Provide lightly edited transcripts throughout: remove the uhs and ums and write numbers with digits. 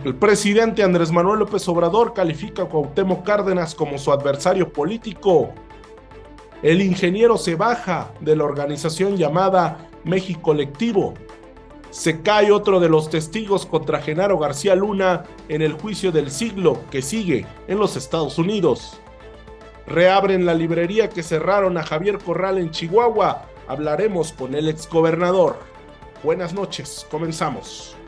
El presidente Andrés Manuel López Obrador califica a Cuauhtémoc Cárdenas como su adversario político. El ingeniero se baja de la organización llamada México Colectivo. Se cae otro de los testigos contra Genaro García Luna en el juicio del siglo que sigue en los Estados Unidos. Reabren la librería que cerraron a Javier Corral en Chihuahua. Hablaremos con el exgobernador. Buenas noches, comenzamos.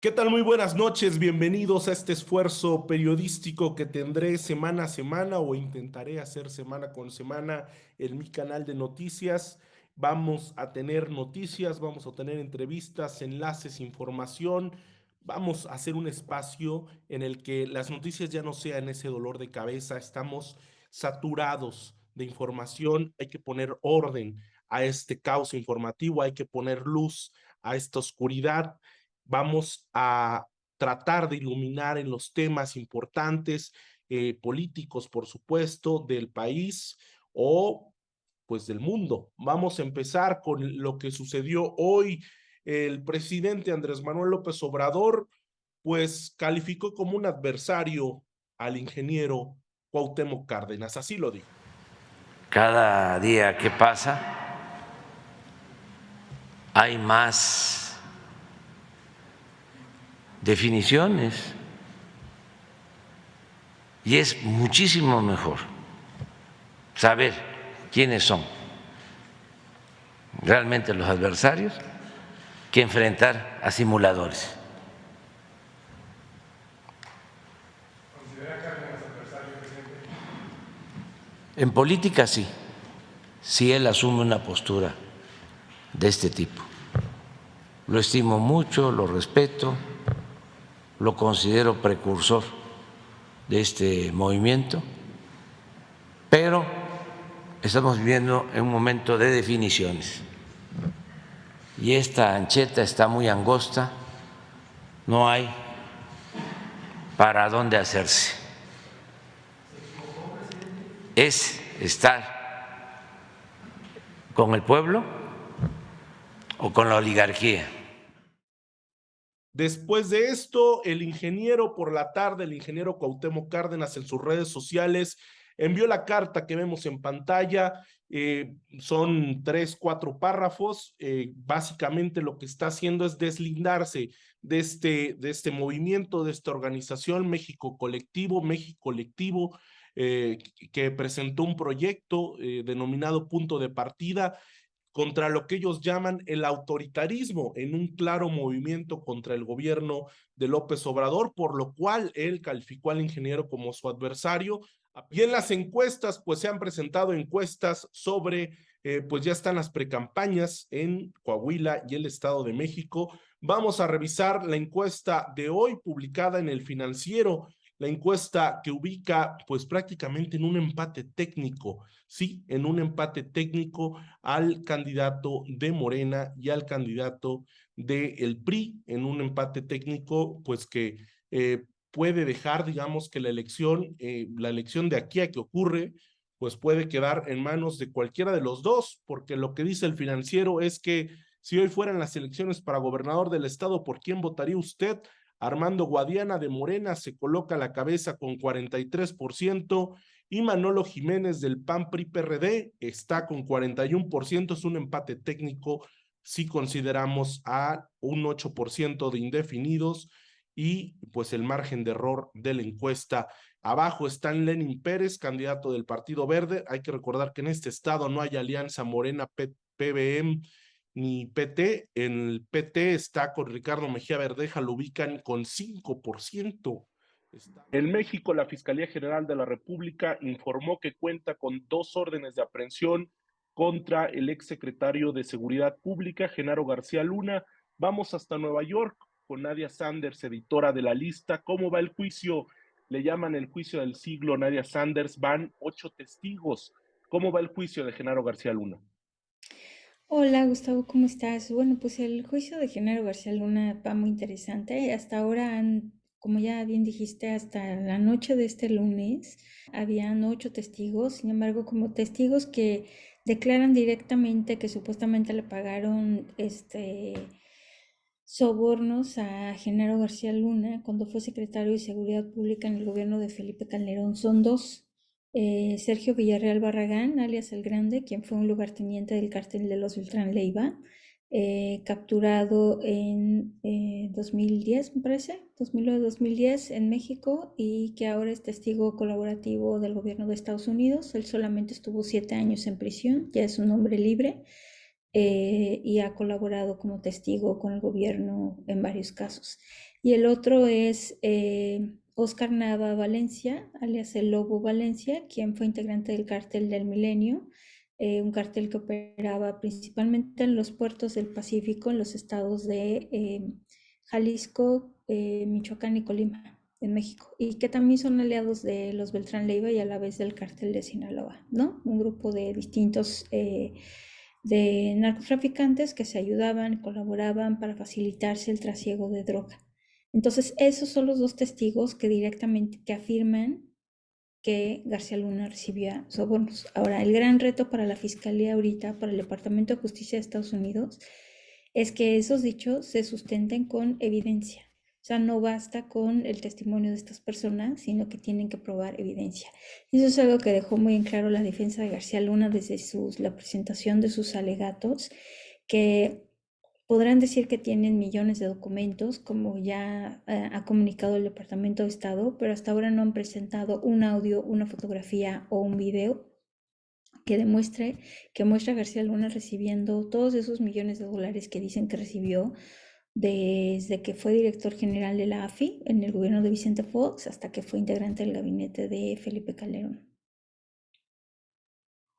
¿Qué tal? Muy buenas noches, bienvenidos a este esfuerzo periodístico que tendré semana a semana o intentaré hacer semana con semana en mi canal de noticias. Vamos a tener noticias, vamos a tener entrevistas, enlaces, información. Vamos a hacer un espacio en el que las noticias ya no sean ese dolor de cabeza. Estamos saturados de información, hay que poner orden a este caos informativo, hay que poner luz a esta oscuridad. Vamos a tratar de iluminar en los temas importantes, políticos, por supuesto, del país o pues del mundo. Vamos a empezar con lo que sucedió hoy. El presidente Andrés Manuel López Obrador pues calificó como un adversario al ingeniero Cuauhtémoc Cárdenas, así lo dijo. Cada día que pasa hay más definiciones y es muchísimo mejor saber quiénes son realmente los adversarios que enfrentar a simuladores. ¿Considera Cárdenas adversario, presidente? En política sí, si él asume una postura de este tipo. Lo estimo mucho, lo respeto, lo considero precursor de este movimiento, pero estamos viviendo en un momento de definiciones y esta ancheta está muy angosta, no hay para dónde hacerse. Es estar con el pueblo o con la oligarquía. Después de esto, el ingeniero por la tarde, el ingeniero Cuauhtémoc Cárdenas en sus redes sociales envió la carta que vemos en pantalla. Son 3, 4 párrafos. Básicamente lo que está haciendo es deslindarse de este movimiento, de esta organización México Colectivo, que presentó un proyecto denominado Punto de Partida contra lo que ellos llaman el autoritarismo, en un claro movimiento contra el gobierno de López Obrador, por lo cual él calificó al ingeniero como su adversario. Y en las encuestas, pues se han presentado encuestas sobre, pues ya están las precampañas en Coahuila y el Estado de México. Vamos a revisar la encuesta de hoy publicada en El Financiero, la encuesta que ubica pues prácticamente en un empate técnico, sí, en un empate técnico al candidato de Morena y al candidato del PRI, en un empate técnico pues que puede dejar, digamos, que la elección de aquí a que ocurre, pues puede quedar en manos de cualquiera de los dos, porque lo que dice El Financiero es que si hoy fueran las elecciones para gobernador del estado, ¿por quién votaría usted? Armando Guadiana de Morena se coloca a la cabeza con 43% y Manolo Jiménez del PAN-PRI-PRD está con 41%. Es un empate técnico si consideramos a un 8% de indefinidos y pues el margen de error de la encuesta. Abajo está Lenin Pérez, candidato del Partido Verde. Hay que recordar que en este estado no hay alianza Morena-PBM ni PT. En el PT está con Ricardo Mejía Verdeja, lo ubican con 5%. En México, la Fiscalía General de la República informó que cuenta con 2 órdenes de aprehensión contra el exsecretario de Seguridad Pública, Genaro García Luna. Vamos hasta Nueva York con Nadia Sanders, editora de La Lista. ¿Cómo va el juicio? Le llaman el juicio del siglo, Nadia Sanders. Van 8 testigos. ¿Cómo va el juicio de Genaro García Luna? Hola Gustavo, ¿cómo estás? Bueno, pues el juicio de Genaro García Luna va muy interesante. Hasta ahora como ya bien dijiste, hasta la noche de este lunes habían 8 testigos. Sin embargo, como testigos que declaran directamente que supuestamente le pagaron sobornos a Genaro García Luna cuando fue secretario de Seguridad Pública en el gobierno de Felipe Calderón. Son dos. Sergio Villarreal Barragán, alias El Grande, quien fue un lugarteniente del cártel de los Beltrán Leiva, capturado en 2010, me parece, 2009-2010 en México, y que ahora es testigo colaborativo del gobierno de Estados Unidos. Él solamente estuvo 7 años en prisión, ya es un hombre libre, y ha colaborado como testigo con el gobierno en varios casos. Y el otro es Óscar Nava Valencia, alias el Lobo Valencia, quien fue integrante del Cártel del Milenio, un cártel que operaba principalmente en los puertos del Pacífico, en los estados de Jalisco, Michoacán y Colima, en México, y que también son aliados de los Beltrán Leiva y a la vez del Cártel de Sinaloa, ¿no? Un grupo de distintos de narcotraficantes que se ayudaban, colaboraban para facilitarse el trasiego de droga. Entonces, esos son los dos testigos que directamente que afirman que García Luna recibía sobornos. Ahora, el gran reto para la Fiscalía ahorita, para el Departamento de Justicia de Estados Unidos, es que esos dichos se sustenten con evidencia. O sea, no basta con el testimonio de estas personas, sino que tienen que probar evidencia. Y eso es algo que dejó muy en claro la defensa de García Luna desde la presentación de sus alegatos, que podrán decir que tienen millones de documentos, como ya ha comunicado el Departamento de Estado, pero hasta ahora no han presentado un audio, una fotografía o un video que muestra a García Luna recibiendo todos esos millones de dólares que dicen que recibió desde que fue director general de la AFI en el gobierno de Vicente Fox hasta que fue integrante del gabinete de Felipe Calderón.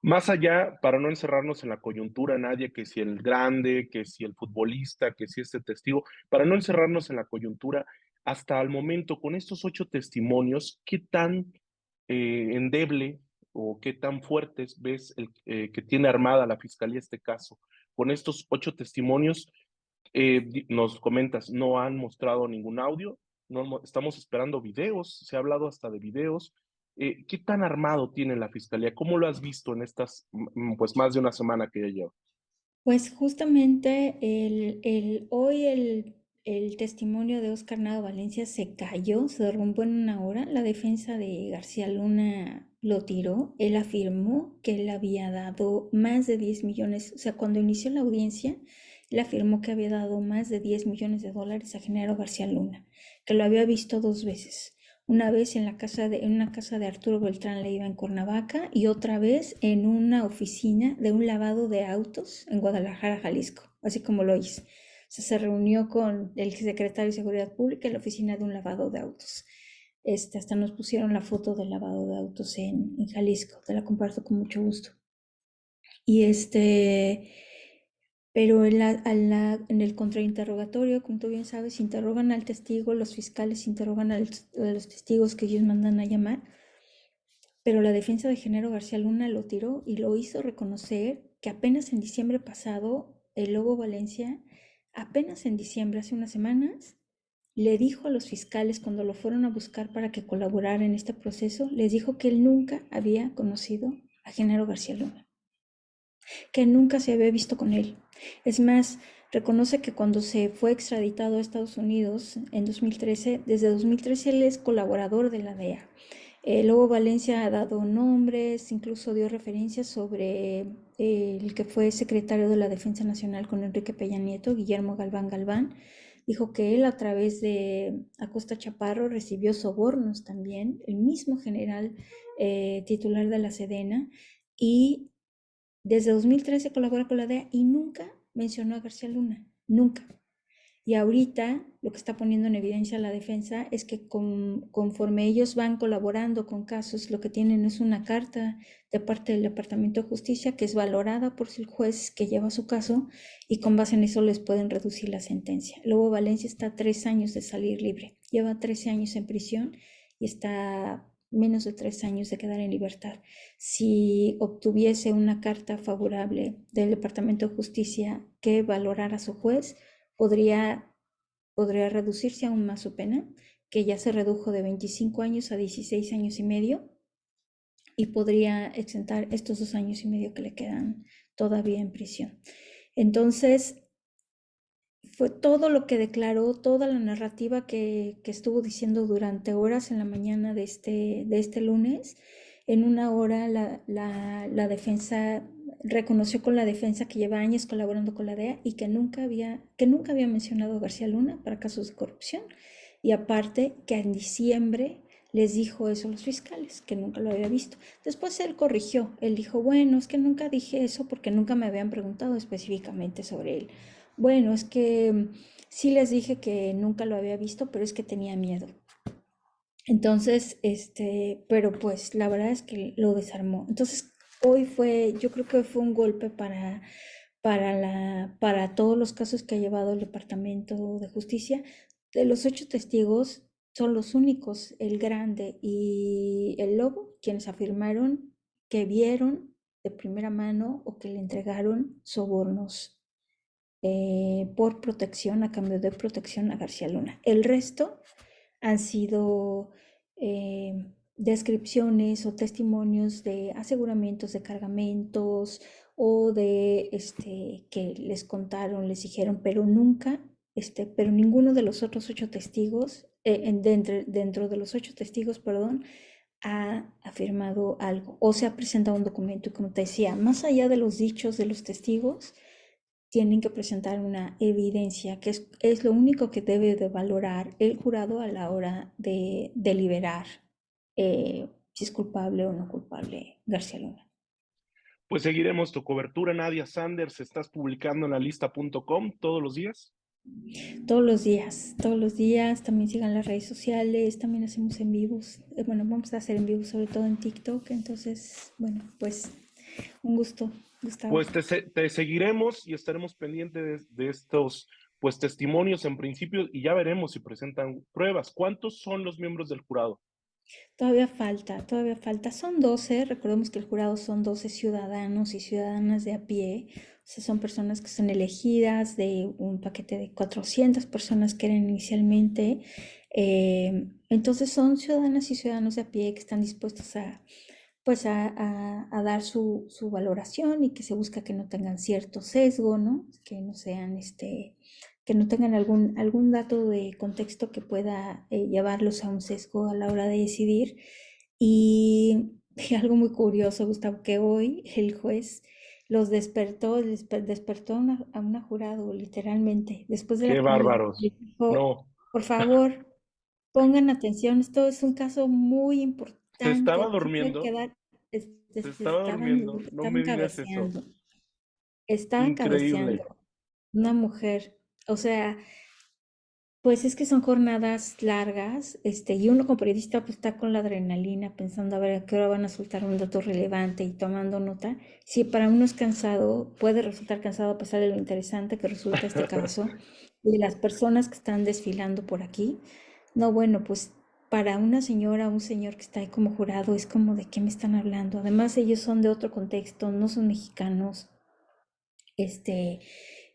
Más allá, para no encerrarnos en la coyuntura, Nadia, que si el grande, que si el futbolista, que si este testigo, para no encerrarnos en la coyuntura, hasta el momento, con estos 8 testimonios, ¿qué tan endeble o qué tan fuertes ves que tiene armada la fiscalía este caso? Con estos 8 testimonios, nos comentas, no han mostrado ningún audio, no, estamos esperando videos, se ha hablado hasta de videos. ¿Qué tan armado tiene la fiscalía? ¿Cómo lo has visto en estas, pues más de una semana que ya lleva? Pues justamente hoy el testimonio de Óscar Nava Valencia se cayó, se derrumbó en una hora. La defensa de García Luna lo tiró. Él afirmó que él había dado más de 10 millones, o sea, cuando inició la audiencia, él afirmó que había dado más de 10 millones de dólares a Genaro García Luna, que lo había visto 2 veces. Una vez en una casa de Arturo Beltrán Leiva en Cuernavaca y otra vez en una oficina de un lavado de autos en Guadalajara, Jalisco, así como lo hizo. O sea, se reunió con el secretario de Seguridad Pública en la oficina de un lavado de autos. Hasta nos pusieron la foto del lavado de autos en Jalisco, te la comparto con mucho gusto. Y pero en el contrainterrogatorio, como tú bien sabes, interrogan al testigo, los fiscales interrogan a los testigos que ellos mandan a llamar, pero la defensa de Genaro García Luna lo tiró y lo hizo reconocer que apenas en diciembre pasado, el Lobo Valencia, apenas en diciembre, hace unas semanas, le dijo a los fiscales cuando lo fueron a buscar para que colaborara en este proceso, les dijo que él nunca había conocido a Genaro García Luna, que nunca se había visto con él. Es más, reconoce que cuando se fue extraditado a Estados Unidos en 2013, desde 2013 él es colaborador de la DEA. Lobo Valencia ha dado nombres, incluso dio referencias sobre el que fue secretario de la Defensa Nacional con Enrique Peña Nieto, Guillermo Galván Galván. Dijo que él a través de Acosta Chaparro recibió sobornos también, el mismo general titular de la Sedena, y desde 2013 colabora con la DEA y nunca mencionó a García Luna, nunca. Y ahorita lo que está poniendo en evidencia la defensa es que conforme ellos van colaborando con casos, lo que tienen es una carta de parte del Departamento de Justicia que es valorada por el juez que lleva su caso y con base en eso les pueden reducir la sentencia. Lobo Valencia está a 3 años de salir libre, lleva 13 años en prisión y está menos de 3 años de quedar en libertad. Si obtuviese una carta favorable del Departamento de Justicia que valorara a su juez, podría reducirse aún más su pena, que ya se redujo de 25 años a 16 años y medio, y podría exentar estos 2 años y medio que le quedan todavía en prisión. Entonces, fue todo lo que declaró, toda la narrativa que estuvo diciendo durante horas en la mañana de este lunes. En una hora la defensa reconoció con la defensa que lleva años colaborando con la DEA y que nunca había mencionado a García Luna para casos de corrupción. Y aparte que en diciembre les dijo eso a los fiscales, que nunca lo había visto. Después él corrigió, él dijo, bueno, es que nunca dije eso porque nunca me habían preguntado específicamente sobre él. Bueno, es que sí les dije que nunca lo había visto, pero es que tenía miedo. Entonces, pero pues la verdad es que lo desarmó. Entonces, yo creo que fue un golpe para todos los casos que ha llevado el Departamento de Justicia. De los 8 testigos, son los únicos, el Grande y el Lobo, quienes afirmaron que vieron de primera mano o que le entregaron sobornos por protección, a cambio de protección a García Luna. El resto han sido descripciones o testimonios de aseguramientos de cargamentos o de que les contaron, les dijeron, pero nunca, pero ninguno de los otros 8 testigos, dentro de los 8 testigos, perdón, ha afirmado algo o se ha presentado un documento. Y como te decía, más allá de los dichos de los testigos, tienen que presentar una evidencia, que es lo único que debe de valorar el jurado a la hora de deliberar si es culpable o no culpable García Luna. Pues seguiremos tu cobertura, Nadia Sanders. Estás publicando en lalista.com todos los días. Todos los días, también sigan las redes sociales, también hacemos en vivos. Bueno, vamos a hacer en vivos sobre todo en TikTok, entonces, bueno, pues un gusto, Gustavo. Pues te seguiremos y estaremos pendientes de estos pues testimonios en principio y ya veremos si presentan pruebas. ¿Cuántos son los miembros del jurado? Todavía falta. Son 12, recordemos que el jurado son 12 ciudadanos y ciudadanas de a pie, o sea, son personas que son elegidas de un paquete de 400 personas que eran inicialmente. Entonces son ciudadanas y ciudadanos de a pie que están dispuestos pues a dar su valoración y que se busca que no tengan cierto sesgo, ¿no? Que no sean que no tengan algún dato de contexto que pueda llevarlos a un sesgo a la hora de decidir. Y algo muy curioso, Gustavo, que hoy el juez los despertó a una jurado, literalmente, después de ¡Qué la comida. bárbaros! Le dijo, No, por favor, pongan atención, esto es un caso muy se estaba importante, no se puede durmiendo, quedar, se estaba durmiendo, no me digas eso. estaban Increíble. cabeceando una mujer, o sea, pues es que son jornadas largas, y uno como periodista pues está con la adrenalina pensando a ver a qué hora van a soltar un dato relevante y tomando nota. Si para uno es cansado, puede resultar cansado a pesar de lo interesante que resulta este caso y de las personas que están desfilando por aquí. No, bueno, pues para una señora o un señor que está ahí como jurado es como de qué me están hablando. Además ellos son de otro contexto, no son mexicanos, este,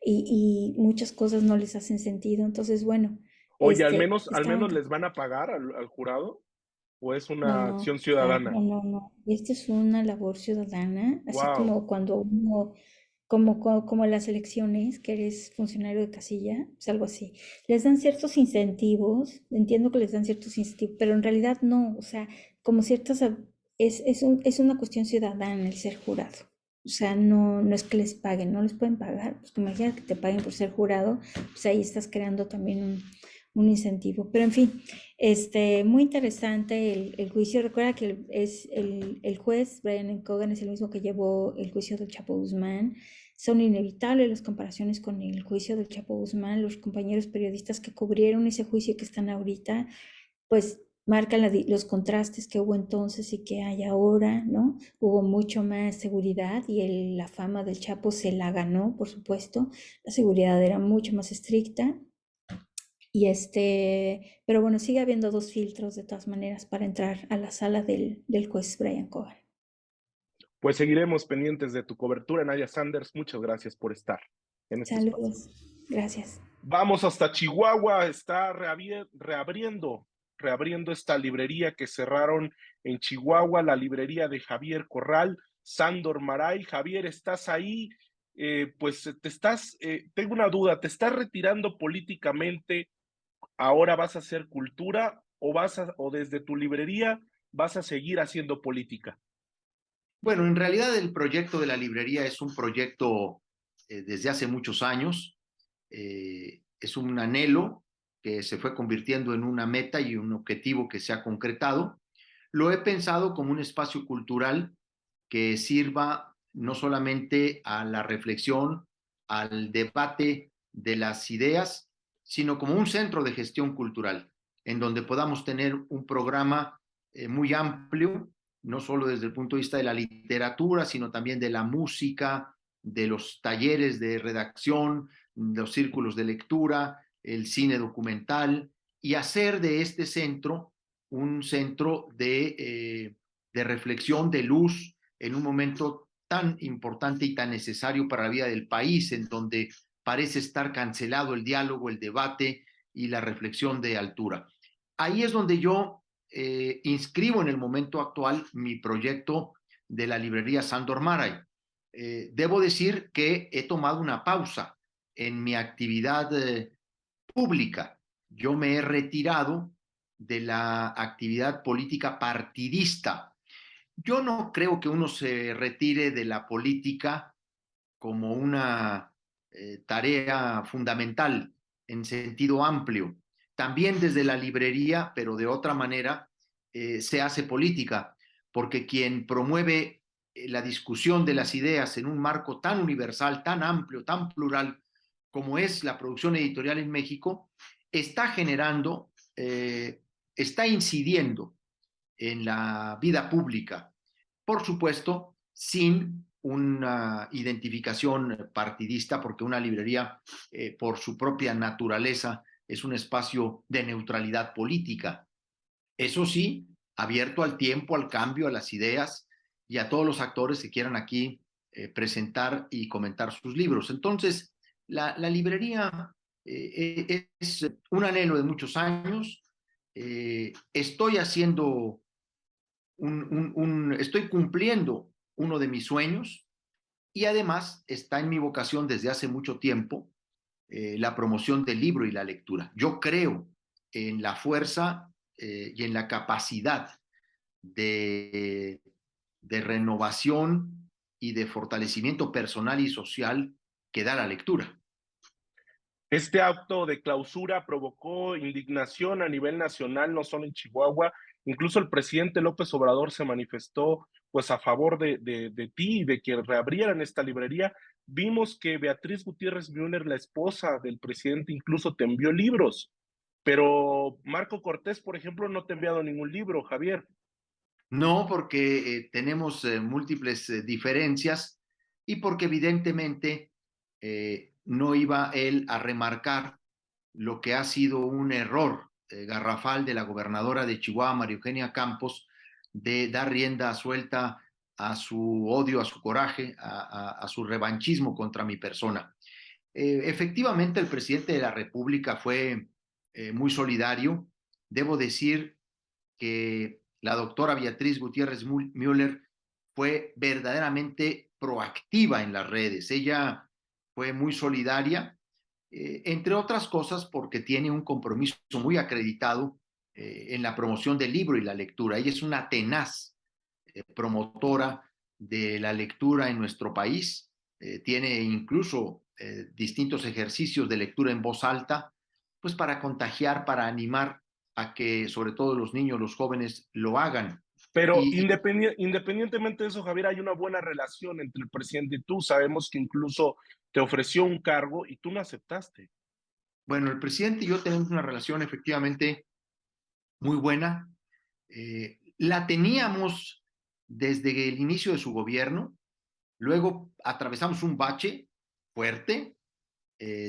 y muchas cosas no les hacen sentido. Entonces, bueno, Oye, al estaban, menos les van a pagar al jurado o es no, una no, acción ya, ciudadana. no, no, no. Esta es una labor ciudadana, así Wow. como cuando uno, como en las elecciones, que eres funcionario de casilla, es algo así. Les dan ciertos incentivos, entiendo que les dan ciertos incentivos, pero en realidad no, o sea, como ciertas, es una cuestión ciudadana el ser jurado. O sea, no es que les paguen, no les pueden pagar. Pues imagínate que te paguen por ser jurado, pues ahí estás creando también un incentivo. Pero en fin, muy interesante el juicio. Recuerda que el juez Brian Cogan es el mismo que llevó el juicio del Chapo Guzmán. Son inevitables las comparaciones con el juicio del Chapo Guzmán. Los compañeros periodistas que cubrieron ese juicio que están ahorita, pues marcan los contrastes que hubo entonces y que hay ahora, ¿no? Hubo mucho más seguridad y la fama del Chapo se la ganó, por supuesto. La seguridad era mucho más estricta. Pero bueno, sigue habiendo dos filtros de todas maneras para entrar a la sala del juez Brian Cogan. Pues seguiremos pendientes de tu cobertura, Nadia Sanders. Muchas gracias por estar en este espacio. Saludos. Gracias. Vamos hasta Chihuahua, está reabriendo esta librería que cerraron en Chihuahua, la librería de Javier Corral, Sándor Maray. Javier, ¿estás ahí? Pues tengo una duda, ¿te estás retirando políticamente? ¿Ahora vas a hacer cultura o desde tu librería vas a seguir haciendo política? Bueno, en realidad el proyecto de la librería es un proyecto desde hace muchos años. Es un anhelo que se fue convirtiendo en una meta y un objetivo que se ha concretado. Lo he pensado como un espacio cultural que sirva no solamente a la reflexión, al debate de las ideas, sino como un centro de gestión cultural, en donde podamos tener un programa muy amplio, no solo desde el punto de vista de la literatura, sino también de la música, de los talleres de redacción, los círculos de lectura, el cine documental, y hacer de este centro un centro de reflexión, de luz, en un momento tan importante y tan necesario para la vida del país, en donde parece estar cancelado el diálogo, el debate y la reflexión de altura. Ahí es donde yo inscribo en el momento actual mi proyecto de la librería Sándor Máray. Debo decir que he tomado una pausa en mi actividad pública. Yo me he retirado de la actividad política partidista. Yo no creo que uno se retire de la política como una tarea fundamental en sentido amplio. También desde la librería, pero de otra manera, se hace política, porque quien promueve la discusión de las ideas en un marco tan universal, tan amplio, tan plural, como es la producción editorial en México, está generando, está incidiendo en la vida pública, por supuesto, sin una identificación partidista, porque una librería, por su propia naturaleza, es un espacio de neutralidad política. Eso sí, abierto al tiempo, al cambio, a las ideas y a todos los actores que quieran aquí presentar y comentar sus libros. Entonces, la librería es un anhelo de muchos años. Estoy haciendo estoy cumpliendo uno de mis sueños y además está en mi vocación desde hace mucho tiempo la promoción del libro y la lectura. Yo creo en la fuerza y en la capacidad de renovación y de fortalecimiento personal y social que da la lectura. Este acto de clausura provocó indignación a nivel nacional, no solo en Chihuahua. Incluso el presidente López Obrador se manifestó pues a favor de ti y de que reabrieran esta librería. Vimos que Beatriz Gutiérrez Müller, la esposa del presidente, incluso te envió libros, pero Marco Cortés, por ejemplo, no te ha enviado ningún libro, Javier. No, porque tenemos múltiples diferencias y porque evidentemente no iba él a remarcar lo que ha sido un error garrafal de la gobernadora de Chihuahua, María Eugenia Campos, de dar rienda suelta a su odio, a su coraje, a su revanchismo contra mi persona. Efectivamente, el presidente de la República fue muy solidario. Debo decir que la doctora Beatriz Gutiérrez Müller fue verdaderamente proactiva en las redes. Ella fue muy solidaria, entre otras cosas porque tiene un compromiso muy acreditado en la promoción del libro y la lectura. Ella es una tenaz promotora de la lectura en nuestro país. Tiene incluso distintos ejercicios de lectura en voz alta, pues para contagiar, para animar a que sobre todo los niños, los jóvenes lo hagan. Pero Y independientemente de eso, Javier, hay una buena relación entre el presidente y tú. Sabemos que incluso te ofreció un cargo y tú no aceptaste. bueno, el presidente y yo tenemos una relación efectivamente muy buena. La teníamos desde el inicio de su gobierno, luego atravesamos un bache fuerte,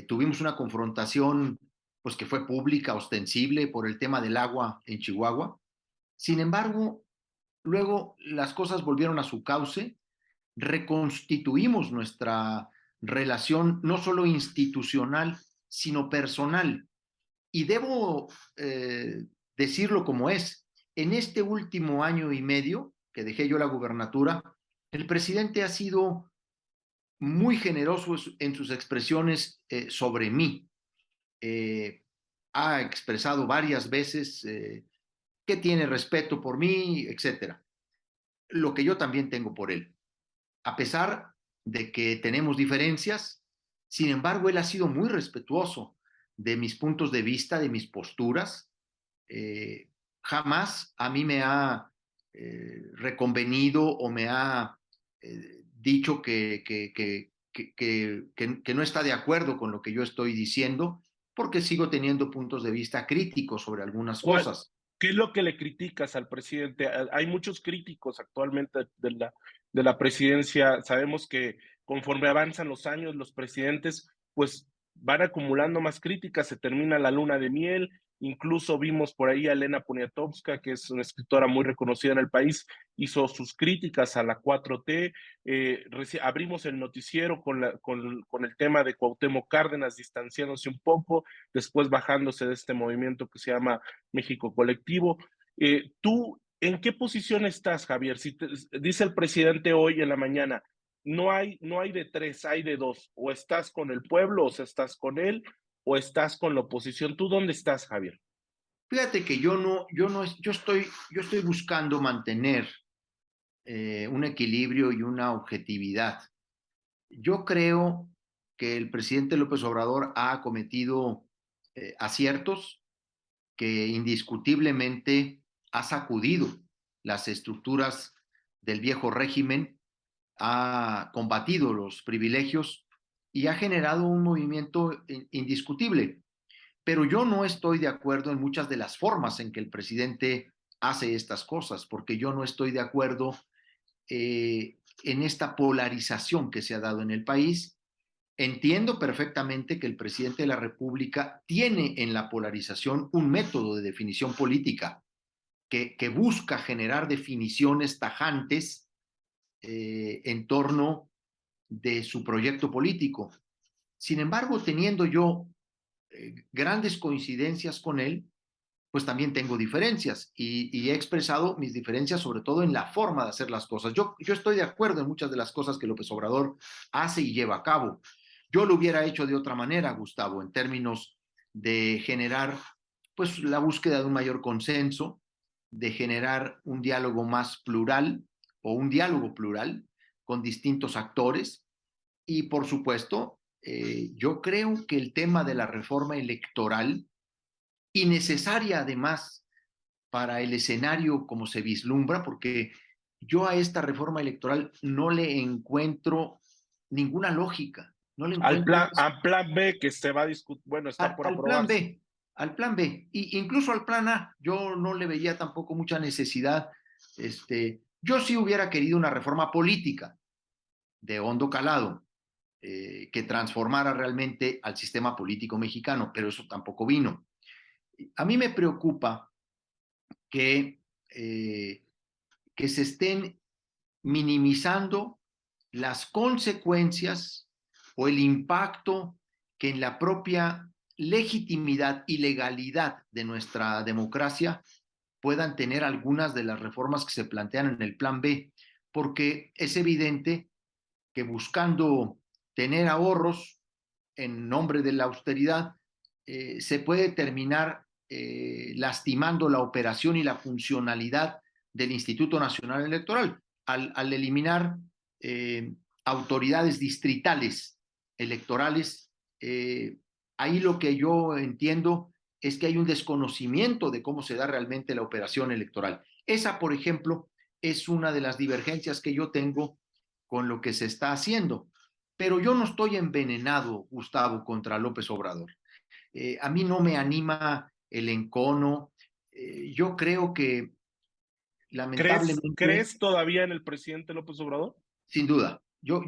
tuvimos una confrontación pues que fue pública, ostensible por el tema del agua en Chihuahua. Sin embargo, luego las cosas volvieron a su cauce, reconstituimos nuestra relación no solo institucional, sino personal. Y debo decirlo como es, en este último año y medio que dejé yo la gubernatura, el presidente ha sido muy generoso en sus expresiones sobre mí. Ha expresado varias veces que tiene respeto por mí, etcétera. Lo que yo también tengo por él. A pesar de que tenemos diferencias, sin embargo, él ha sido muy respetuoso de mis puntos de vista, de mis posturas. Jamás a mí me ha reconvenido o me ha dicho que no está de acuerdo con lo que yo estoy diciendo, porque sigo teniendo puntos de vista críticos sobre algunas ¿Cuál, cosas. ¿Qué es lo que le criticas al presidente? Hay muchos críticos actualmente de la presidencia. Sabemos que conforme avanzan los años, los presidentes pues van acumulando más críticas, se termina la luna de miel. Incluso vimos por ahí a Elena Poniatowska, que es una escritora muy reconocida en el país, hizo sus críticas a la 4T. Abrimos el noticiero con el tema de Cuauhtémoc Cárdenas distanciándose un poco, después bajándose de este movimiento que se llama México Colectivo. ¿Tú en qué posición estás, Javier? Si dice el presidente hoy en la mañana, no hay de tres, hay de dos. O estás con el pueblo, o sea, estás con él, o estás con la oposición. ¿Tú dónde estás, Javier? Fíjate que yo estoy buscando mantener un equilibrio y una objetividad. Yo creo que el presidente López Obrador ha cometido aciertos que indiscutiblemente ha sacudido las estructuras del viejo régimen, ha combatido los privilegios y ha generado un movimiento indiscutible. Pero yo no estoy de acuerdo en muchas de las formas en que el presidente hace estas cosas, porque yo no estoy de acuerdo en esta polarización que se ha dado en el país. Entiendo perfectamente que el presidente de la República tiene en la polarización un método de definición política que busca generar definiciones tajantes en torno de su proyecto político. Sin embargo, teniendo yo grandes coincidencias con él, pues también tengo diferencias y he expresado mis diferencias sobre todo en la forma de hacer las cosas. Yo estoy de acuerdo en muchas de las cosas que López Obrador hace y lleva a cabo. Yo lo hubiera hecho de otra manera, Gustavo, en términos de generar pues la búsqueda de un mayor consenso, de generar un diálogo más plural o un diálogo plural con distintos actores y por supuesto, yo creo que el tema de la reforma electoral y necesaria además para el escenario como se vislumbra, porque yo a esta reforma electoral no le encuentro ninguna lógica, no le encuentro Al plan B que se va a discutir, bueno, está por al plan aprobarse. B, al plan B, y incluso al plan A, yo no le veía tampoco mucha necesidad. Yo sí hubiera querido una reforma política de hondo calado, que transformara realmente al sistema político mexicano, pero eso tampoco vino. A mí me preocupa que, que se estén minimizando las consecuencias o el impacto que en la propia legitimidad y legalidad de nuestra democracia puedan tener algunas de las reformas que se plantean en el plan B, porque es evidente que buscando tener ahorros en nombre de la austeridad, se puede terminar lastimando la operación y la funcionalidad del Instituto Nacional Electoral al eliminar autoridades distritales electorales. Ahí lo que yo entiendo es que hay un desconocimiento de cómo se da realmente la operación electoral. Esa, por ejemplo, es una de las divergencias que yo tengo con lo que se está haciendo. Pero yo no estoy envenenado, Gustavo, contra López Obrador. A mí no me anima el encono. Yo creo que lamentablemente, ¿Crees todavía en el presidente López Obrador? sin duda, yo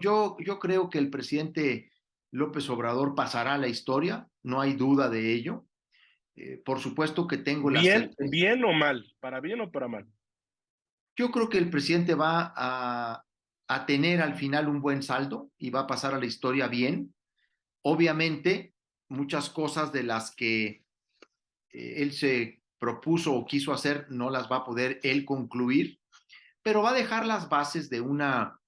creo que el presidente López Obrador pasará a la historia, no hay duda de ello. Por supuesto que tengo la ¿Bien, certeza. bien o mal? ¿Para bien o para mal? Yo creo que el presidente va a tener al final un buen saldo y va a pasar a la historia bien. Obviamente, muchas cosas de las que él se propuso o quiso hacer no las va a poder él concluir, pero va a dejar las bases de una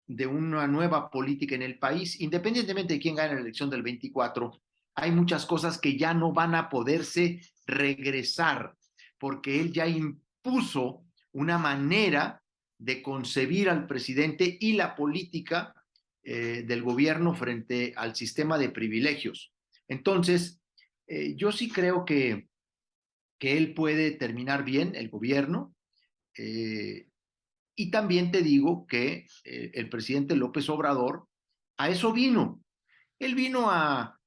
nueva política en el país, independientemente de quién gane la elección del 24. Hay muchas cosas que ya no van a poderse regresar, porque él ya impuso una manera de concebir al presidente y la política del gobierno frente al sistema de privilegios. Entonces, yo sí creo que él puede terminar bien el gobierno. Y también te digo que el presidente López Obrador a eso vino. Él vino a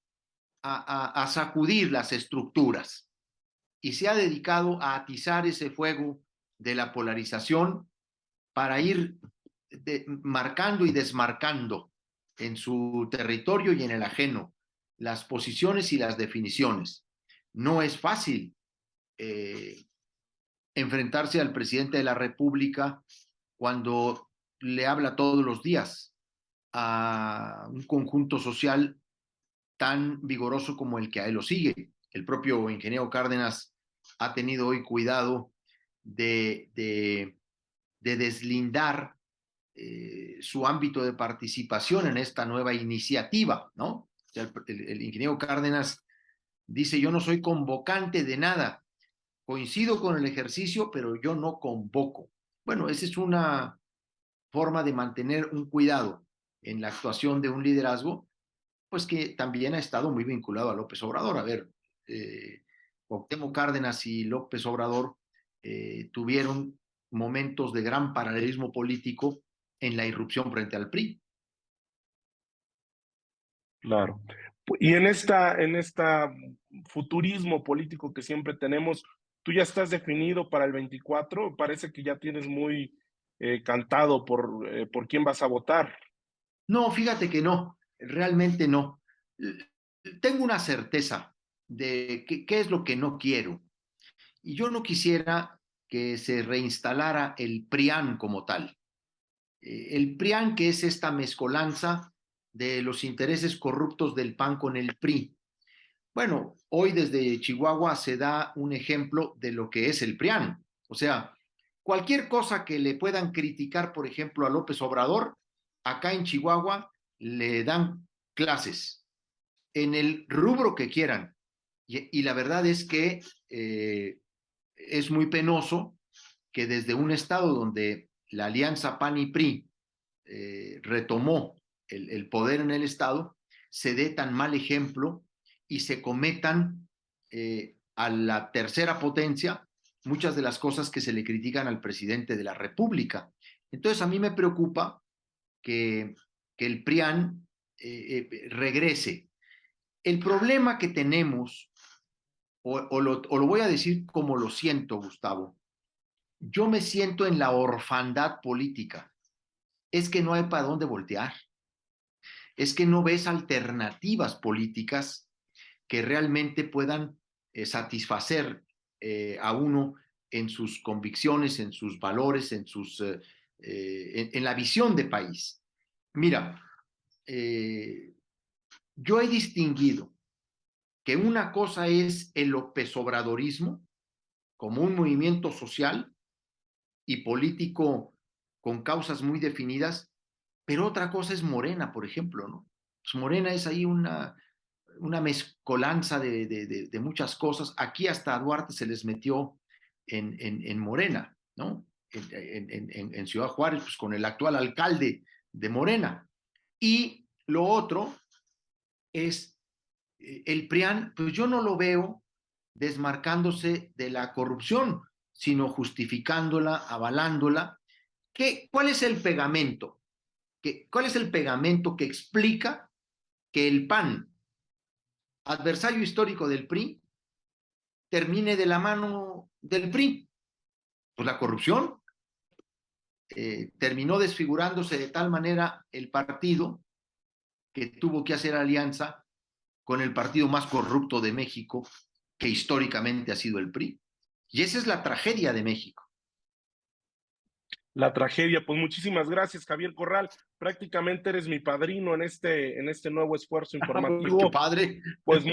sacudir las estructuras y se ha dedicado a atizar ese fuego de la polarización para ir marcando y desmarcando en su territorio y en el ajeno las posiciones y las definiciones. No es fácil enfrentarse al presidente de la República cuando le habla todos los días a un conjunto social tan vigoroso como el que a él lo sigue. El propio ingeniero Cárdenas ha tenido hoy cuidado de deslindar su ámbito de participación en esta nueva iniciativa, ¿no? O sea, el ingeniero Cárdenas dice, yo no soy convocante de nada, coincido con el ejercicio, pero yo no convoco. Bueno, esa es una forma de mantener un cuidado en la actuación de un liderazgo, pues que también ha estado muy vinculado a López Obrador. A ver, Cuauhtémoc Cárdenas y López Obrador tuvieron momentos de gran paralelismo político en la irrupción frente al PRI. Claro. Y en esta futurismo político que siempre tenemos, ¿tú ya estás definido para el 24? Parece que ya tienes muy cantado por quién vas a votar. No, fíjate que no, realmente no. Tengo una certeza de qué es lo que no quiero. Y yo no quisiera que se reinstalara el PRIAN como tal. El PRIAN, que es esta mezcolanza de los intereses corruptos del PAN con el PRI. Bueno, hoy desde Chihuahua se da un ejemplo de lo que es el PRIAN. O sea, cualquier cosa que le puedan criticar, por ejemplo, a López Obrador, acá en Chihuahua le dan clases en el rubro que quieran. Y la verdad es que es muy penoso que desde un estado donde la alianza PAN y PRI retomó el poder en el estado, se dé tan mal ejemplo y se cometan a la tercera potencia muchas de las cosas que se le critican al presidente de la República. Entonces a mí me preocupa que el PRIAN regrese. El problema que tenemos, o lo voy a decir como lo siento, Gustavo, yo me siento en la orfandad política. Es que no hay para dónde voltear. Es que no ves alternativas políticas que realmente puedan satisfacer a uno en sus convicciones, en sus valores, en la visión de país. Mira, yo he distinguido que una cosa es el López Obradorismo como un movimiento social y político con causas muy definidas, pero otra cosa es Morena, por ejemplo, ¿no? Pues Morena es ahí una mezcolanza de muchas cosas. Aquí hasta a Duarte se les metió en Morena, ¿no? En Ciudad Juárez, pues con el actual alcalde de Morena. Y lo otro es el PRIAN, pues yo no lo veo desmarcándose de la corrupción, sino justificándola, avalándola ¿Cuál es el pegamento? ¿Cuál es el pegamento que explica que el PAN, adversario histórico del PRI, termine de la mano del PRI? Pues la corrupción. Terminó desfigurándose de tal manera el partido que tuvo que hacer alianza con el partido más corrupto de México, que históricamente ha sido el PRI. Y esa es la tragedia de México. La tragedia. Pues muchísimas gracias, Javier Corral. Prácticamente eres mi padrino en este nuevo esfuerzo informativo. Pues qué padre. Pues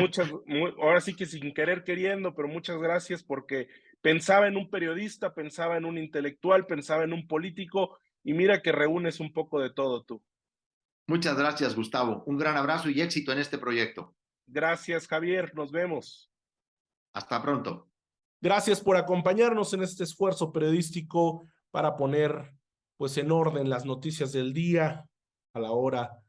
ahora sí que sin querer queriendo, pero muchas gracias, porque pensaba en un periodista, pensaba en un intelectual, pensaba en un político, y mira que reúnes un poco de todo tú. Muchas gracias, Gustavo. Un gran abrazo y éxito en este proyecto. Gracias, Javier. Nos vemos. Hasta pronto. Gracias por acompañarnos en este esfuerzo periodístico para poner pues en orden las noticias del día a la hora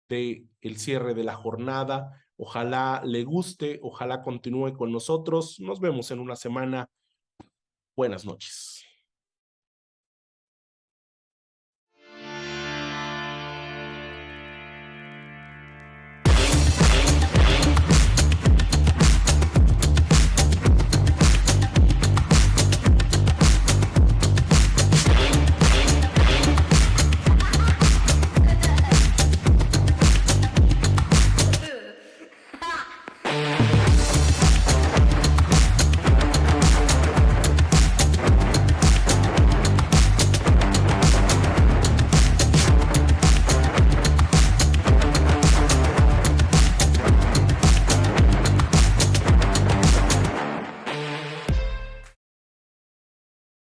de el cierre de la jornada. Ojalá le guste, ojalá continúe con nosotros. Nos vemos en una semana. Buenas noches.